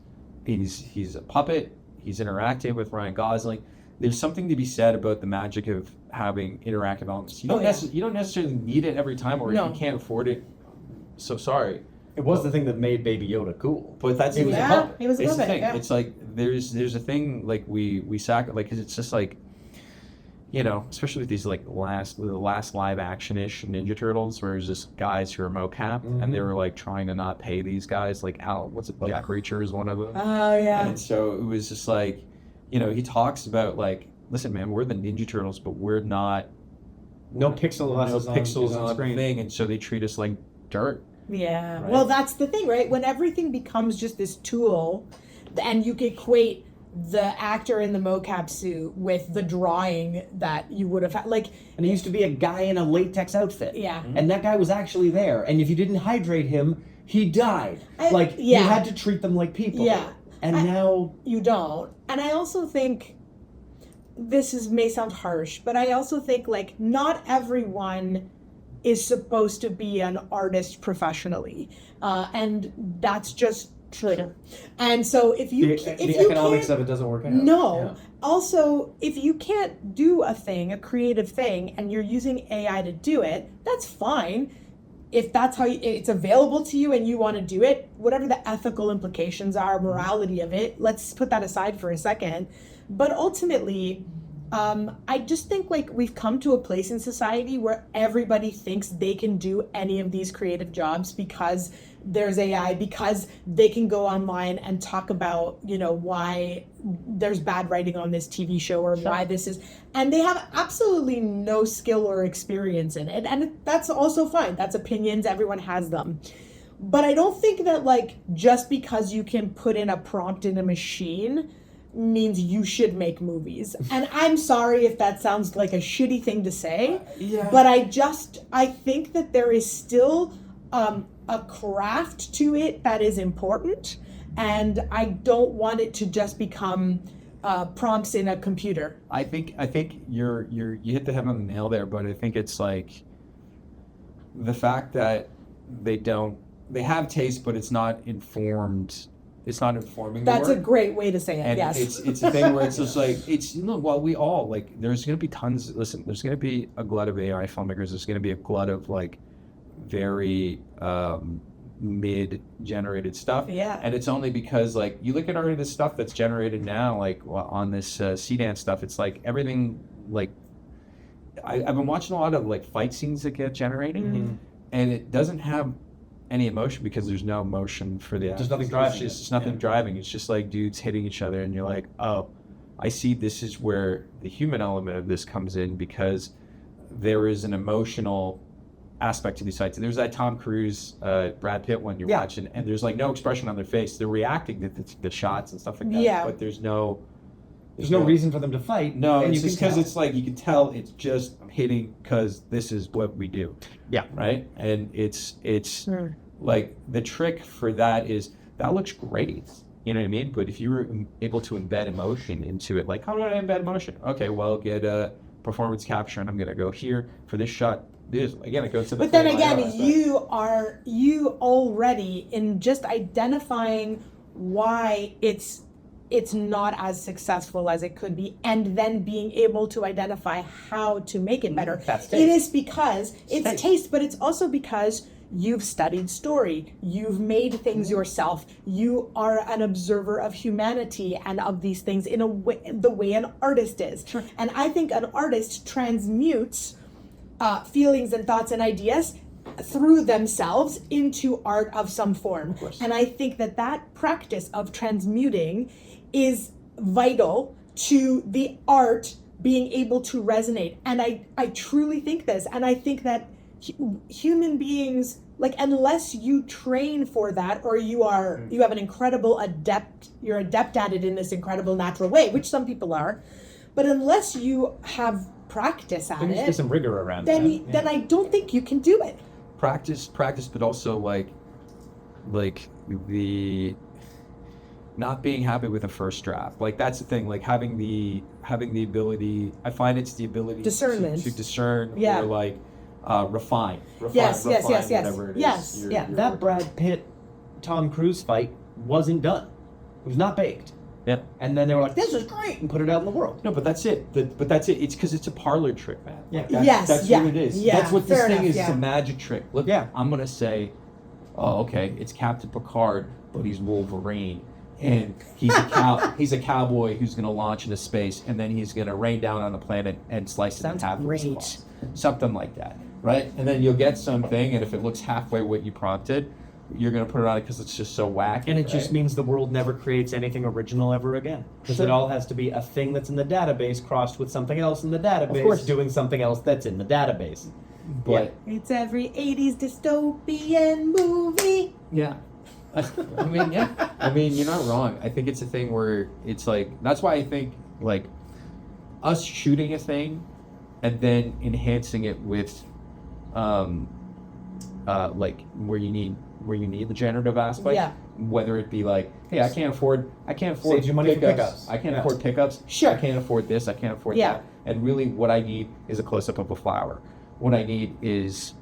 a puppet. He's interacting with Ryan Gosling. There's something to be said about the magic of having interactive elements. You don't you don't necessarily need it every time, or No. if you can't afford it. So sorry, It was the thing that made Baby Yoda cool. but that's He was a Yeah, puppet. he was a it's the puppet. thing. Yeah. It's like there's a thing like we sack like 'cause it's just like, especially with these like the last live action ish Ninja Turtles, where there's just guys who are mocap and they were like trying to not pay these guys like what's it, Jack Reacher is one of them. Oh yeah. And so it was just like, he talks about like, listen, man, we're the Ninja Turtles, but we're not No pixel no losses pixels on on the screen. thing, and so they treat us like dirt. Yeah. Right. Well, that's the thing, right? When everything becomes just this tool, and you equate the actor in the mocap suit with the drawing that you would have had, like, And he used to be a guy in a latex outfit. yeah. And that guy was actually there. And if you didn't hydrate him, he died. Yeah. You had to treat them like people. Yeah. And I- now You don't. And I also think may sound harsh, but I also think like not everyone is supposed to be an artist professionally, and that's just true. And so if you The economics of it doesn't work out. no. Yeah. Also, if you can't do a creative thing, and you're using AI to do it, that's fine. If that's how it's available to you and you want to do it, whatever the ethical implications are, morality of it, let's put that aside for a second. But ultimately, I just think like we've come to a place in society where everybody thinks they can do any of these creative jobs because there's AI, because they can go online and talk about, why there's bad writing on this TV show or why this is, and they have absolutely no skill or experience in it. And that's also fine. That's opinions. Everyone has them. But I don't think that like just because you can put in a prompt in a machine means you should make movies. And I'm sorry if that sounds like a shitty thing to say, but I think that there is still a craft to it that is important, and I don't want it to just become prompts in a computer. I think you hit the head on the nail there, but I think it's like the fact that they have taste, but it's not informed. It's not informing. That's the a work. great way to say it. And yes, it's a thing where it's just like well, we all like. There's going to be tons. Listen, there's going to be a glut of AI filmmakers. There's going to be a glut of like very mid-generated stuff. Yeah. And it's only because like you look at already the stuff that's generated now, like on this C-dance stuff. It's like everything like I've been watching a lot of like fight scenes that get generated, and it doesn't have any emotion because there's no emotion for the There's nothing driving. It's just nothing driving. It's just like dudes hitting each other, and you're like, oh, I see. This is where the human element of this comes in because there is an emotional aspect to these fights. There's that Tom Cruise, Brad Pitt one you're watching, and there's like no expression on their face. They're reacting to the shots and stuff like that. Yeah. But there's no reason for them to fight. No, and it's you just can because tell. it's like you can tell it's just hitting because this is what we do. Yeah. Right. And it's like the trick for that is that looks great. You know what I mean? But if you were able to embed emotion into it, like how do I embed emotion? Okay, well, get a performance capture, and I'm gonna go here for this shot. This again, it goes to the. But then again, you already in just identifying why it's not as successful as it could be, and then being able to identify how to make it better. That's taste. It is because it's taste, but it's also because you've studied story, you've made things yourself, you are an observer of humanity and of these things in a way, the way an artist is. Sure. And I think an artist transmutes feelings and thoughts and ideas through themselves into art of some form. And I think that practice of transmuting is vital to the art being able to resonate. And I truly think this, and I think that human beings, like, unless you train for that, or you have an incredible you're adept at it in this incredible natural way, which some people are, but unless you have practice at There needs to be it, some rigor around then I don't think you can do it. practice, but also like the not being happy with a first draft. Like that's the thing. Like having the ability. I find it's the ability Discernment. to discern Yeah. or like refine. Yes, whatever it is. yes, you're- yeah. you're That working Brad Pitt Tom Cruise fight wasn't done. It was not baked. Yeah. And then they were like, "This is great," and put it out in the world. No, but that's it. But that's it. It's because it's a parlor trick, man. Yeah. Like, that's, Yes, that's yeah, what it is. yeah, That's what this fair thing enough, is. It's yeah. a magic trick. Look, Yeah. I'm gonna say, oh, okay, it's Captain Picard, but he's Wolverine, and he's a cowboy who's gonna launch into space, and then he's gonna rain down on a planet and slice it in Sounds half. with his great. claws. Something like that, right? And then you'll get something, and if it looks halfway what you prompted, you're gonna put it on it because it's just so wacky. And it just right? means the world never creates anything original ever again. Because it all has to be a thing that's in the database crossed with something else in the database, course. doing something else that's in the database. But It's every 80s dystopian movie. yeah. I mean, yeah. I mean, you're not wrong. I think it's a thing where it's like, that's why I think, like, us shooting a thing and then enhancing it with, like, where you need the generative aspect. Yeah. Whether it be like, hey, I can't afford Saves you money for pickups. I can't Yeah. afford pickups. Sure. I can't afford this. I can't afford Yeah. that. And really, what I need is a close up of a flower. What I need is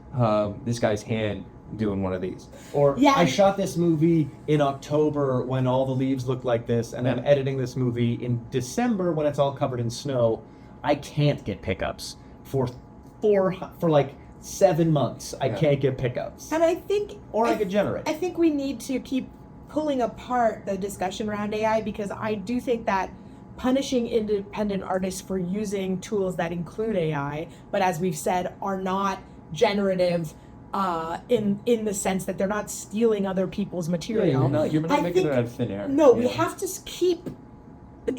this guy's hand doing one of these. Or Yeah. I shot this movie in October when all the leaves look like this, and I'm Yeah. editing this movie in December when it's all covered in snow. I can't get pickups for like 7 months. I Yeah. can't get pickups. And I think, Or I could generate. I think we need to keep pulling apart the discussion around AI, because I do think that punishing independent artists for using tools that include AI, but as we've said, are not generative in the sense that they're not stealing other people's material. You're not I making think- it out of thin air. No, we Yeah. have to keep.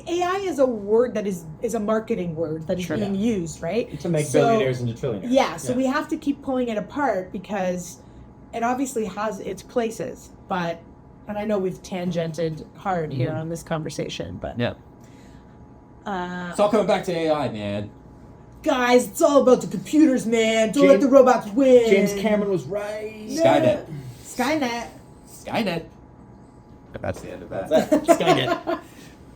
AI is a word that is a marketing word that is Sure. being used, right? To make So- billionaires into trillionaires. Yeah, so we have to keep pulling it apart because it obviously has its places, but and I know we've tangented hard here on this conversation, but Yeah. It's all coming back to AI, man. guys, it's all about the computers, man. Don't let James- the robots win. James Cameron was right. Skynet. Skynet. Skynet. That's the end of that. That's Skynet.